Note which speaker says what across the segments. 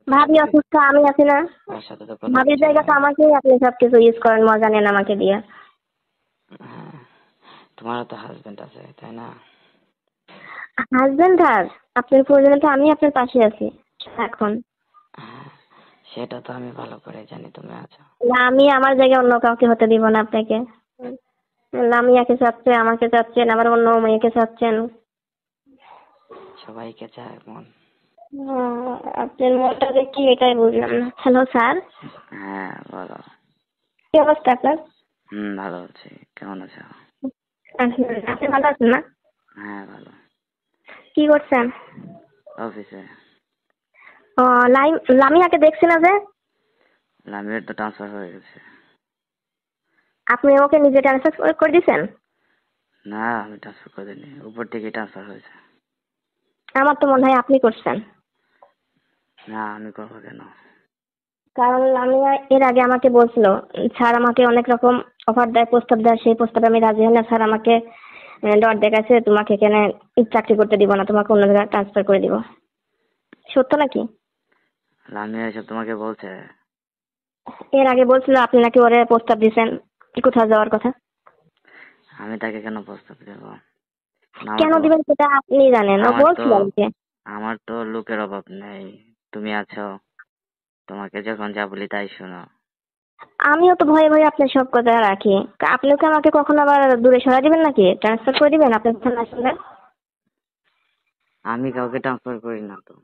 Speaker 1: ভাবি অসুস্থ, আমি আছি না।
Speaker 2: তার সাথে তো কথা
Speaker 1: ভাবির
Speaker 2: বলছি না।
Speaker 1: জায়গা তো আমাকেই আপনি সবকিছু ইউজ করেন, মজা নেন আমাকে দিয়ে।
Speaker 2: হ্যাঁ, তোমারও তো হাজবেন্ড আছে তাই না?
Speaker 1: হাজবেন্ড আর আপনার প্রয়োজনে তো আমি আপনার পাশে আছি এখন।
Speaker 2: হ্যাঁ, সেটা তো আমি ভালো করে জানি তুমি আছো।
Speaker 1: না, আমি আমার জায়গায় অন্য কাউকে হতে দিব না আপনাকে। লামিয়াকে চাচ্ছেন, আমাকে চাচ্ছেন, আবার অন্য মেয়েকে চাচ্ছেন।
Speaker 2: সবাইকে চায় মন।
Speaker 1: আপনার মনটা যে কি এটাই বুঝলাম না। হ্যালো স্যার,
Speaker 2: হ্যাঁ বলো।
Speaker 1: কি অবস্থা আপনার?
Speaker 2: ভালো আছি, কেমন আছো?
Speaker 1: আপনি ভালো আছেন না?
Speaker 2: হ্যাঁ ভালো।
Speaker 1: কি করছেন?
Speaker 2: অফিসে।
Speaker 1: ও, লামিয়াকে দেখছি না যে।
Speaker 2: লামিয়ার তো ট্রান্সফার হয়ে গেছে।
Speaker 1: আপনি ওকে নিজে ট্রান্সফার করে দিয়েছেন?
Speaker 2: না আমি ট্রান্সফার করে দিইনি, উপর থেকে ট্রান্সফার হয়েছে।
Speaker 1: আমার তো মনে হয় আপনি করছেন।
Speaker 2: না আমি করবো কেন?
Speaker 1: কারণ লামিয়া এর আগে আমাকে বলছিল, স্যার আমাকে অনেক রকম অফার দেয়, প্রস্তাব দেয়, সেই প্রস্তাবে আমি রাজি হই না। স্যার আমাকে ডট দেখাচ্ছে, তোমাকে এখানে চাকরি করতে দিব না, তোমাকে অন্য জায়গায় ট্রান্সফার করে দিব। সত্য নাকি?
Speaker 2: লামিয়া এসব তোমাকে বলছে?
Speaker 1: এর আগে বলছিল আপনি নাকি ওরে প্রস্তাব দিয়েছেন কোথাও যাওয়ার কথা।
Speaker 2: আমি তাকে কেন প্রস্তাব দেবো? আমার
Speaker 1: কেন
Speaker 2: তো
Speaker 1: দিবেন সেটা আপনি জানেন, ও
Speaker 2: আমার তো
Speaker 1: বলছিল আমাকে।
Speaker 2: আমার তো লোকের অভাব নেই। তুমি আছো, তোমাকে যখন যা বলি তাই শোনো।
Speaker 1: আমিও তো ভয়ে ভয়ে আপনার সব কথা রাখি। আপনিও কি আমাকে কখনো আবার দূরে সরাই দিবেন নাকি, ট্রান্সফার করে দিবেন আপনার কথা না শুনলে?
Speaker 2: আমি কাউকে ট্রান্সফার করি না তো।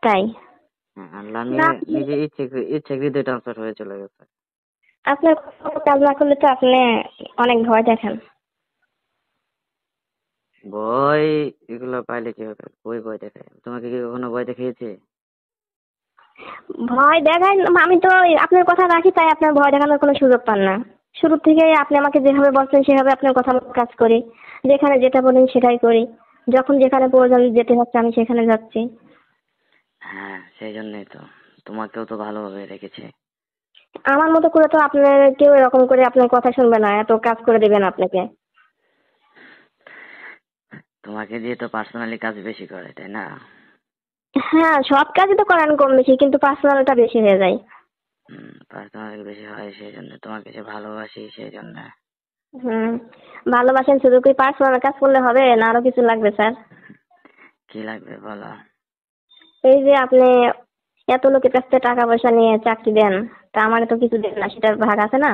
Speaker 1: তাই?
Speaker 2: হ্যাঁ, আর
Speaker 1: না,
Speaker 2: লামিয়া নিজে ইচ্ছাকৃত ট্রান্সফার হয়ে চলে গেছে।
Speaker 1: আপনার কোনো কাজ না করলে তো আপনি অনেক ভয় দেখান।
Speaker 2: ভয়? এগুলো পাইলে কি হবে? ভয় দেখায়? তোমাকে কি কখনো ভয় দেখিয়েছে?
Speaker 1: ভয় দেখায় আমি তো আপনার কথা রাখি, তাই আপনার ভয় দেখানোর কোনো সুযোগ পান না। শুরু থেকে আপনি আমাকে যেভাবে বলছেন সেভাবে আপনার কথা মতো কাজ করি। যেখানে যেটা বলেন সেটাই করি। যখন যেখানে প্রয়োজন যেতে হচ্ছে আমি সেখানে যাচ্ছি।
Speaker 2: হ্যাঁ সেই জন্যই তো তোমাকেও তো ভালোভাবে রেখেছে।
Speaker 1: আমার মতো করে তো আপনার কেউ এরকম করে আপনার কথা শুনবে না, এত কাজ করে দেবেন আপনাকে।
Speaker 2: তোমাকে দিয়ে তো পার্সোনালি কাজ বেশি করে তাই না?
Speaker 1: হ্যাঁ, সব কাজই তো করেন কম বেশি, কিন্তু পার্সোনালটা বেশি হয়ে যায়।
Speaker 2: পার্সোনালি বেশি হয় সেই জন্য, তোমাকে যে ভালোবাসি সেই জন্য।
Speaker 1: হুম। ভালোবাসেন শুধু কি পার্সোনাল কাজ করলে হবে, না আরো কিছু লাগবে স্যার?
Speaker 2: কি লাগবে বলো?
Speaker 1: এই যে আপনি এত লোকের কাছ থেকে টাকা পয়সা নিয়ে চাকরি দেন, তা আমার তো কিছু দেন না, সেটার ভাগ আছে না?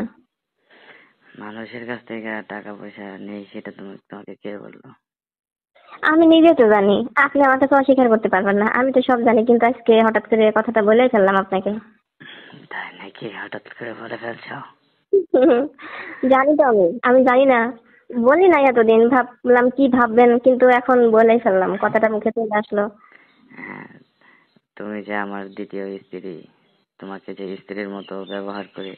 Speaker 2: মানুষের কাছ থেকে টাকা পয়সা নেই সেটা তোমাকে কে বললো?
Speaker 1: আমি নিজে তো জানি, আপনি আমার কাছে অস্বীকার করতে পারবেন না। আমি তো সব জানি, কিন্তু আজকে হঠাৎ করে কথাটা বলেই ফেললাম আপনাকে।
Speaker 2: তাই নাকি? হঠাৎ করে বলে ফেলছো?
Speaker 1: জানি তো আমি আমি জানি না, বলি না এতদিন, ভাবলাম কি ভাববেন, কিন্তু এখন বলেই ফেললাম, কথাটা মুখে চলে আসলো।
Speaker 2: হ্যাঁ, তুমি যে আমার দ্বিতীয় স্ত্রী, তোমাকে যে স্ত্রীর মতো ব্যবহার করি,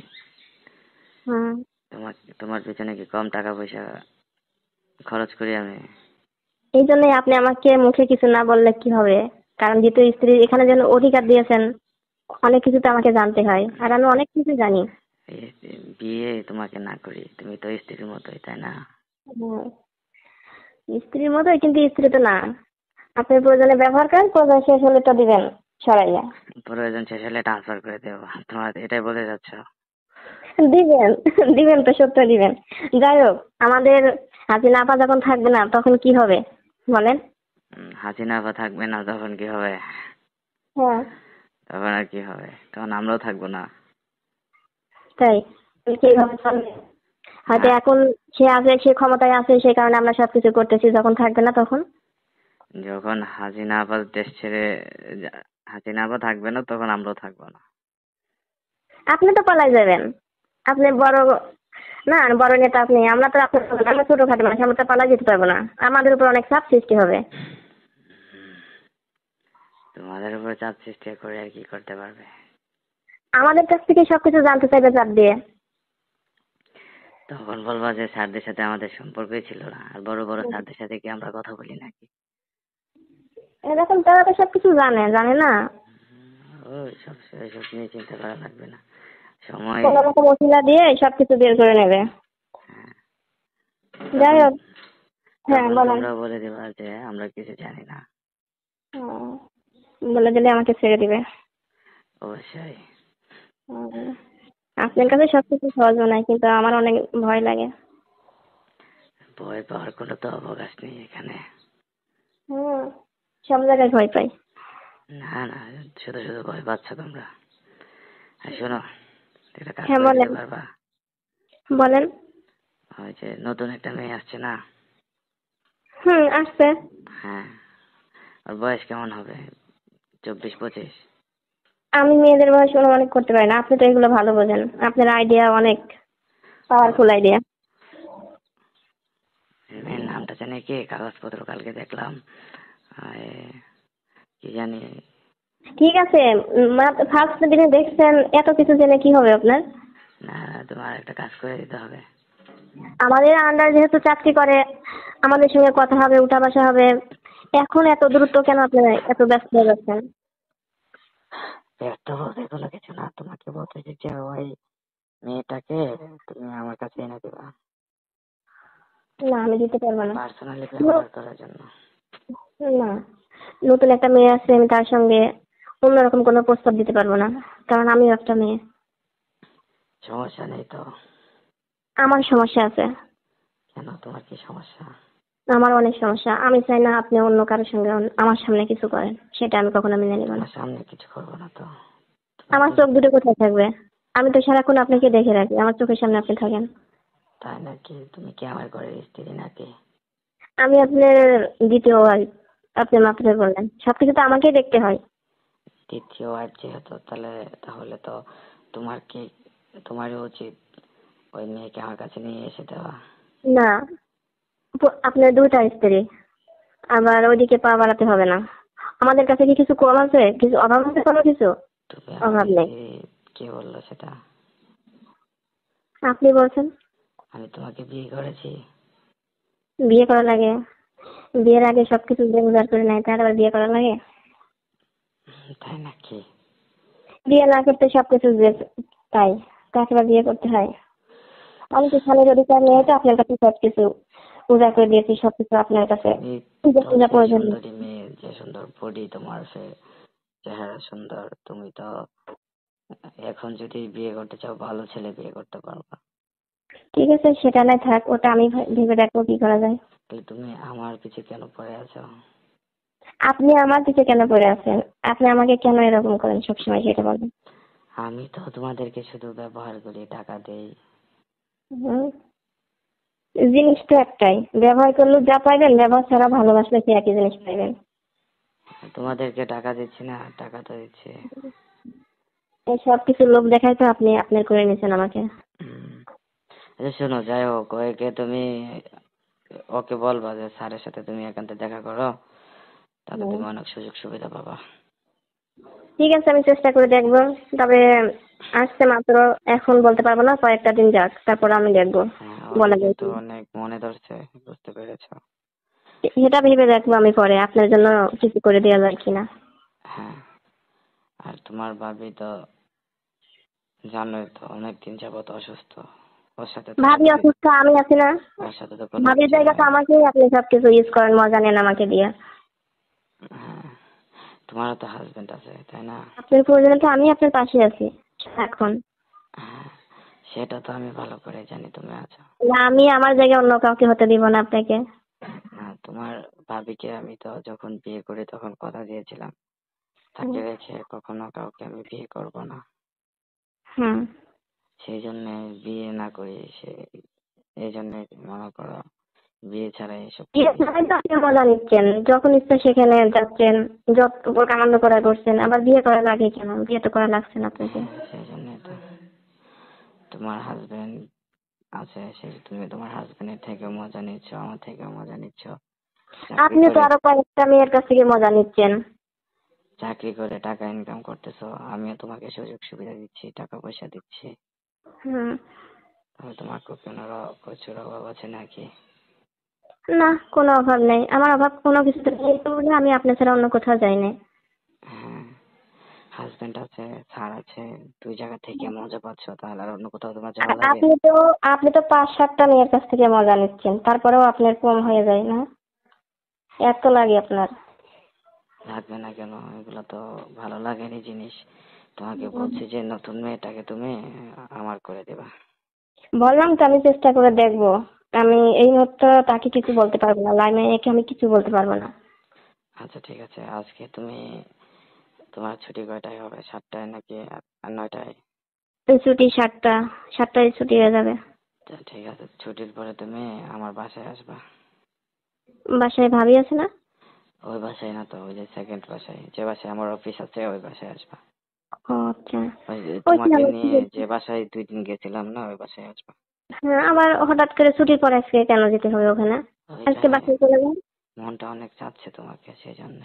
Speaker 1: হুম।
Speaker 2: তোমার পিছনে কি কম টাকা পয়সা খরচ করি আমি?
Speaker 1: এই জন্যই আপনি আমাকে মুখে কিছু না বললে কি হবে? কারণ দ্বিতীয় স্ত্রী এখানে যেন অধিকার দিয়েছেন, অনেক কিছু তো আমাকে জানতে হয়, আর আমি অনেক কিছু জানি।
Speaker 2: বিয়ে তোমাকে না করি, তুমি তো স্ত্রীর মতোই তাই না?
Speaker 1: হুম। স্ত্রীর মতোই, কিন্তু স্ত্রী তো না। আপনি প্রয়োজনে ব্যবহার করেন, প্রয়োজন শেষ হলে তো দিবেন সরাইয়া।
Speaker 2: প্রয়োজন শেষ হলে ট্রান্সফার করে দেবো, তোমার এটাই বলে যাচ্ছ?
Speaker 1: দিবেন, দিবেন তো সত্য দিবেন। যাই হোক, আমাদের হাসিনা আপা যখন থাকবে না তখন কি হবে বলেন?
Speaker 2: হাসিনা আপা থাকবে না তখন কি হবে?
Speaker 1: হ্যাঁ।
Speaker 2: তখন আর কি হবে? তখন আমরাও থাকবো না।
Speaker 1: তাই? কিভাবে চলবে? হয়তো
Speaker 2: হ্যাঁ,
Speaker 1: এখন সে আছে, সে ক্ষমতায় আছে, সেই কারণে আমরা সবকিছু করতেছি, যখন থাকবে না তখন?
Speaker 2: যখন হাসিনা আপা দেশ ছেড়ে হাসিনা আপা থাকবে না তখন আমরাও থাকবো না।
Speaker 1: আপনি তো পালাই যাবেন। আপনি বড়, না বড় নেতা আপনি, আমরা তো আপনার মতন, আমরা ছোটখাটো মানুষ, আমরা তো পালাই যেতে পারবো না। আমাদের উপর অনেক চাপ সৃষ্টি হবে।
Speaker 2: তোমাদের উপর চাপ সৃষ্টি করে আর কি করতে পারবে?
Speaker 1: আমাদের কাছ থেকে সবকিছু জানতে চাইবে চাপ দিয়ে।
Speaker 2: তখন বলবা যে স্যারদের সাথে আমাদের সম্পর্কই ছিল না, আর বড় বড় স্যারদের সাথে কি আমরা কথা বলি নাকি?
Speaker 1: এরকম তারা তো সবকিছু জানে, জানে না?
Speaker 2: ওই সব এসব নিয়ে চিন্তা করা লাগবে না। সময়।
Speaker 1: কোনো রকম ওসিলা দিয়ে সবকিছু বের করে নেবে।
Speaker 2: হ্যাঁ,
Speaker 1: যাই
Speaker 2: তখন
Speaker 1: হোক। হ্যাঁ
Speaker 2: তখন
Speaker 1: বলেন।
Speaker 2: তোমরা বলে দিবা যে আমরা কিছু জানি না।
Speaker 1: হুম। বলে দিলে আমাকে ছেড়ে দিবে।
Speaker 2: অবশ্যই।
Speaker 1: উম, আপনার কাছে সবকিছু সহজ মনে হয়, কিন্তু আমার অনেক ভয় লাগে।
Speaker 2: ভয় পাওয়ার কোনো তো অবকাশ নেই এখানে।
Speaker 1: হুম, সব জায়গায় ভয় পাই।
Speaker 2: না না, শুধু শুধু ভয় পাচ্ছ তোমরা। আর শোনো, একটা কাজ
Speaker 1: হ্যাঁ
Speaker 2: করে দিতে
Speaker 1: বলেন।
Speaker 2: পারবা?
Speaker 1: বলেন।
Speaker 2: ওই যে নতুন একটা মেয়ে আসছে না?
Speaker 1: আসছে।
Speaker 2: হ্যাঁ, ওর বয়স কেমন হবে? 24-25?
Speaker 1: আমি মেয়েদের বয়স অনুমানিক করতে পারি না, আপনি তো এগুলো ভালো বোঝেন, আপনার আইডিয়া অনেক
Speaker 2: তো
Speaker 1: পাওয়ারফুল আইডিয়া।
Speaker 2: মেয়ের নামটা জানি কি, কাগজপত্র কালকে দেখলাম। আহ, কি জানি।
Speaker 1: ঠিক আছে, ফার্স্ট দিনে দেখছেন, এত কিছু জেনে কি হবে আপনার?
Speaker 2: না না, তোমার একটা কাজ করে দিতে হবে।
Speaker 1: আমাদের আন্ডার যেহেতু চাকরি করে, আমাদের সঙ্গে কথা হবে, উঠা বসা হবে। এখন এত দ্রুত কেন আপনি এত ব্যস্ত হয়ে যাচ্ছেন?
Speaker 2: ব্যস্ত বলতে কোনো কিছু না, তোমাকে বলতেছি যে ওই মেয়েটাকে তুমি আমার কাছে এনে দিবা,
Speaker 1: না, আমি দিতে পারবো না।
Speaker 2: পার্সোনালি
Speaker 1: ন-
Speaker 2: ব্যবহার করার জন্য।
Speaker 1: না, নতুন একটা মেয়ে আছে, আমি তার সঙ্গে অন্যরকম কোনো প্রস্তাব দিতে পারবো না, কারণ আমিও একটা মেয়ে।
Speaker 2: সমস্যা নেই তো?
Speaker 1: আমার সমস্যা আছে।
Speaker 2: কেন, তোমার কি সমস্যা?
Speaker 1: আমার অনেক সমস্যা, আমি চাই না আপনি অন্য কারোর সঙ্গে আমার সামনে কিছু করেন, সেটা আমি কখনো মেনে নেব না।
Speaker 2: তোমার সামনে কিছু করবো না তো?
Speaker 1: আমার চোখ দুটো কোথায় থাকবে? আমি তো সারাক্ষণ আপনাকে দেখে রাখি, আমার চোখের সামনে আপনি থাকেন।
Speaker 2: তাই নাকি? তুমি কি আমার ঘরের স্ত্রী নাকি?
Speaker 1: আমি আপনার দ্বিতীয় ওয়াইফ, আপনি মাত্র বললেন, সবকিছু তো আমাকেই দেখতে হয়।
Speaker 2: দ্বিতীয় ওয়াইফ যেহেতু, তাহলে তো তোমার কি, তোমারই উচিত ওই মেয়েকে আমার কাছে নিয়ে এসে দেওয়া।
Speaker 1: না, আপনার দুটা স্ত্রী, আবার ওইদিকে পা বাড়াতে হবে না। আমাদের কাছে কি কিছু কম আছে, কিছু অভাব আছে, কোনো কিছু
Speaker 2: তুমি আমার
Speaker 1: অভাব নেই।
Speaker 2: স্ত্রী? কে বললো সেটা?
Speaker 1: আপনি বলছেন।
Speaker 2: আমি তোমাকে বিয়ে করেছি?
Speaker 1: বিয়ে করা লাগে? বিয়ের আগে সবকিছু উজাড় করে নেয়, তার আবার বিয়ে করা লাগে?
Speaker 2: তাই নাকি?
Speaker 1: বিয়ে না করতে সবকিছু তাই, তাকে আবার বিয়ে করতে হয়? আমি তো স্বামীর অধিকার নিয়ে তো আপনার কাছে সবকিছু উজাড় করে দিয়েছি, সবকিছু আপনার কাছে
Speaker 2: তুমি
Speaker 1: পূজা
Speaker 2: তো
Speaker 1: পূজা
Speaker 2: সেই
Speaker 1: প্রয়োজন নেই।
Speaker 2: সুন্দরী মেয়ে, যে সুন্দর বডি তোমার, সে চেহারা সুন্দর, তুমি তো এখন যদি বিয়ে করতে চাও ভালো ছেলে বিয়ে করতে পারবা।
Speaker 1: ঠিক আছে, সেটা নাই থাক, ওটা আমি ভেবে দেখবো কি করা যায়।
Speaker 2: তাহলে তুমি আমার পিছে কেন পড়ে আছো?
Speaker 1: আপনি আমার দিকে কেন পড়ে আছেন? আপনি আমাকে কেন এরকম করেন সবসময়, সেটা বলেন।
Speaker 2: আমি তো তোমাদেরকে শুধু ব্যবহার করি, টাকা দেই।
Speaker 1: হুম, জিনিস তো একটাই, ব্যবহার করলে যা পাইবেন, ব্যবহার ছাড়া ভালোবাসলে সে একই জিনিস পাইবেন।
Speaker 2: তোমাদেরকে টাকা দিচ্ছি না, টাকা তো দিচ্ছি।
Speaker 1: এই সব কিছু লোক দেখায় তো আপনি আপনার করে নিয়েছেন আমাকে।
Speaker 2: হুম। আচ্ছা শোনো, যাই হোক, ওকে তুমি ওকে বলবা যে স্যারের সাথে তুমি একান্তে দেখা করো, তাতে
Speaker 1: হুম,
Speaker 2: তুমি অনেক সুযোগ সুবিধা পাবা।
Speaker 1: ঠিক আছে, আমি চেষ্টা করে দেখবো। তবে আসছে মাত্র, এখন বলতে পারবো না, কয়েকটা দিন যাক, তারপর আমি দেখবো
Speaker 2: হ্যাঁ, ওকে
Speaker 1: বলা যায়
Speaker 2: কিন্তু
Speaker 1: কি।
Speaker 2: অনেক মনে ধরছে, বুঝতে পেরেছো?
Speaker 1: সেটা ভেবে দেখবো আমি পরে, আপনার জন্য কিছু করে দেওয়া যায় কিনা।
Speaker 2: হ্যাঁ। আর তোমার ভাবি তো জানোই তো, অনেকদিন যাবত অসুস্থ। ওর সাথে তো
Speaker 1: ভাবি
Speaker 2: কোনো
Speaker 1: অসুস্থ, আমি আছি না?
Speaker 2: ওর সাথে তো কোনো
Speaker 1: ভাবির
Speaker 2: কিছু
Speaker 1: জায়গা তো
Speaker 2: নাই।
Speaker 1: আমাকেই আপনি সবকিছু ইউজ করেন, মজা নেন আমাকে দিয়ে।
Speaker 2: হ্যাঁ, তোমারও তো হাজবেন্ড আছে তাই না?
Speaker 1: আপনার প্রয়োজনে তো আমি আপনার পাশে আছি এখন।
Speaker 2: হ্যাঁ, সেটা তো আমি ভালো করে জানি তুমি আছো।
Speaker 1: না, আমি আমার জায়গায় অন্য কাউকে হতে দিব না আপনাকে।
Speaker 2: না, তোমার ভাবিকে আমি তো যখন বিয়ে করি তখন কথা দিয়েছিলাম, তাকে
Speaker 1: হুম।
Speaker 2: রেখে কখনো কাউকে আমি বিয়ে করব না।
Speaker 1: হুম।
Speaker 2: সেই জন্য বিয়ে না করি, এই জন্য মনে করো বিয়ে ছাড়া এসব
Speaker 1: বিয়ে
Speaker 2: করি।
Speaker 1: ছাড়াই তো আপনি মজা নিচ্ছেন, যখন ইচ্ছা সেখানে যাচ্ছেন, যত আনন্দ করা করছেন, আবার বিয়ে করা লাগে কেন? বিয়ে তো করা লাগছে না আপনাকে।
Speaker 2: হ্যাঁ, সেই জন্যই তো। তোমার হাজবেন্ড আছে, তুমি তোমার হাজবেন্ডের থেকে মজা নিচ্ছ, আমার থেকেও মজা নিচ্ছ। চাকরি
Speaker 1: আপনি তো
Speaker 2: করে
Speaker 1: আরো কয়েকটা মেয়ের কাছ থেকে মজা নিচ্ছেন।
Speaker 2: চাকরি করে টাকা ইনকাম করতেছো, আমিও তোমাকে সুযোগ সুবিধা দিচ্ছি, টাকা পয়সা দিচ্ছি।
Speaker 1: হুম।
Speaker 2: তাহলে তোমার কোনো প্রচুর অভাব আছে নাকি?
Speaker 1: না, কোনো অভাব নেই, আমার অভাব কোনো কিছুতে নেই তো বলে আমি আপনার ছাড়া অন্য কোথাও যাই না।
Speaker 2: হ্যাঁ, হাজবেন্ড আছে, স্যার আছে, দুই জায়গা থেকে মজা পাচ্ছ, তাহলে আর অন্য কোথাও তোমার
Speaker 1: আর
Speaker 2: যাওয়া লাগে?
Speaker 1: আপনি তো 5-7টা মেয়ের কাছ থেকে মজা নিচ্ছেন, তারপরেও আপনার কম হয়ে যায় না? এত লাগে আপনার?
Speaker 2: লাগবে না কেন? এগুলো তো ভালো লাগেনি জিনিস। তোমাকে বলছি যে নতুন মেয়েটাকে তুমি আমার করে দেবা।
Speaker 1: বললাম তো আমি চেষ্টা করে দেখবো। আমি এই মুহূর্তে তাকে কিছু বলতে পারবো না, লাইনে একে আমি কিছু বলতে পারবো না।
Speaker 2: আচ্ছা ঠিক আছে, আজকে তুমি তোমার ছুটি কয়টায় হবে? 7টায় নাকি আর 9টায়?
Speaker 1: এই ছুটি 7টায় ছুটি হয়ে যাবে।
Speaker 2: আচ্ছা ঠিক আছে, ছুটির পরে তুমি আমার বাসায় আসবা।
Speaker 1: বাসায় ভাবি আছে না?
Speaker 2: ওই বাসায় না তো, ওই যে সেকেন্ড বাসায়, যে বাসায় আমার অফিস আছে ওই বাসায় আসবা।
Speaker 1: ও আচ্ছা।
Speaker 2: ওই যে তোমাকে
Speaker 1: ওইখানে
Speaker 2: নিয়ে যে বাসায় 2 দিন গেছিলাম না, ওই বাসায় আসবা।
Speaker 1: হ্যাঁ, আবার হঠাৎ করে ছুটির পর আজকে কেন যেতে হবে ওখানে? আজকে
Speaker 2: ওইটাই,
Speaker 1: বাসায় চলে যান।
Speaker 2: মনটা অনেক চাচ্ছে তোমাকে, সেই জন্য।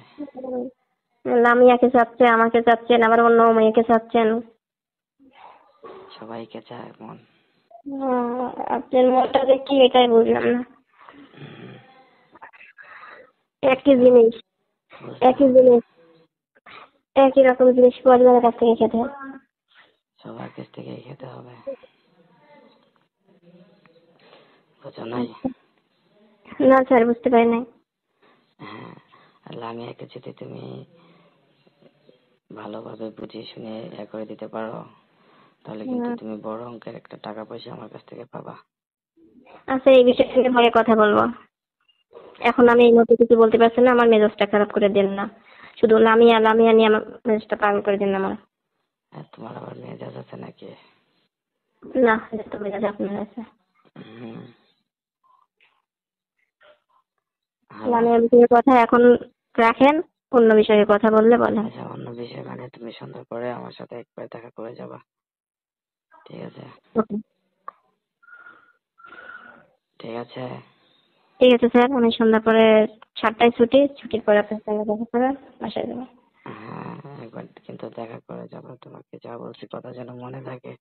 Speaker 1: লামিয়াকে চাচ্ছে, আমাকে চাচ্ছেন, আবার অন্য মেয়েকে চাচ্ছেন।
Speaker 2: সবাইকে চায় মন।
Speaker 1: আপনার মনটা যে কি এটাই বুঝলাম না।
Speaker 2: হুম,
Speaker 1: একই
Speaker 2: বুঝতে
Speaker 1: জিনিস,
Speaker 2: বুঝতে
Speaker 1: একই
Speaker 2: হবে।
Speaker 1: জিনিস, একই রকম জিনিস পরিবারের কাছ থেকে খেতে হয়।
Speaker 2: সবার কাছ থেকেই খেতে হবে, বুঝো নাই?
Speaker 1: না স্যার, বুঝতে পারি নাই।
Speaker 2: হ্যাঁ, আর লামিয়াকে যদি তুমি ভালোভাবে বুঝিয়ে শুনে করে দিতে পারো, তাহলে কিন্তু
Speaker 1: হুম।
Speaker 2: তুমি বড় অঙ্কের একটা টাকা পয়সা আমার কাছ থেকে পাবা।
Speaker 1: আচ্ছা, এই বিষয়ে নিয়ে পরে কথা বলবো। এখন আমি এই মুহূর্তে কিছু বলতে পারছি না, আমার মেজাজটা খারাপ করে দেন না। শুধু লামিয়া লামিয়া নিয়ে আমার মেজাজটা পাগল করে দেন না আমার।
Speaker 2: আর তোমার আবার মেজাজ আছে নাকি?
Speaker 1: না, যত মেজাজ আপনার আছে।
Speaker 2: হুম, হ্যালো।
Speaker 1: লামিয়া বিষয়ের কথা এখন রাখেন, অন্য বিষয়ে কথা বললে বলেন।
Speaker 2: আচ্ছা, অন্য বিষয় মানে তুমি সন্ধ্যা পরে আমার সাথে একবার দেখা করে যাবা, ঠিক আছে?
Speaker 1: ওকে।
Speaker 2: ঠিক আছে।
Speaker 1: ঠিক আছে স্যার, আমি সন্ধ্যার পরে 7টায় ছুটি, ছুটির পরে আপনার সঙ্গে দেখা করে বাসায় যাবো।
Speaker 2: হ্যাঁ, একবার কিন্তু দেখা করে যাবা, তোমাকে যা বলছি কথা যেন মনে থাকে।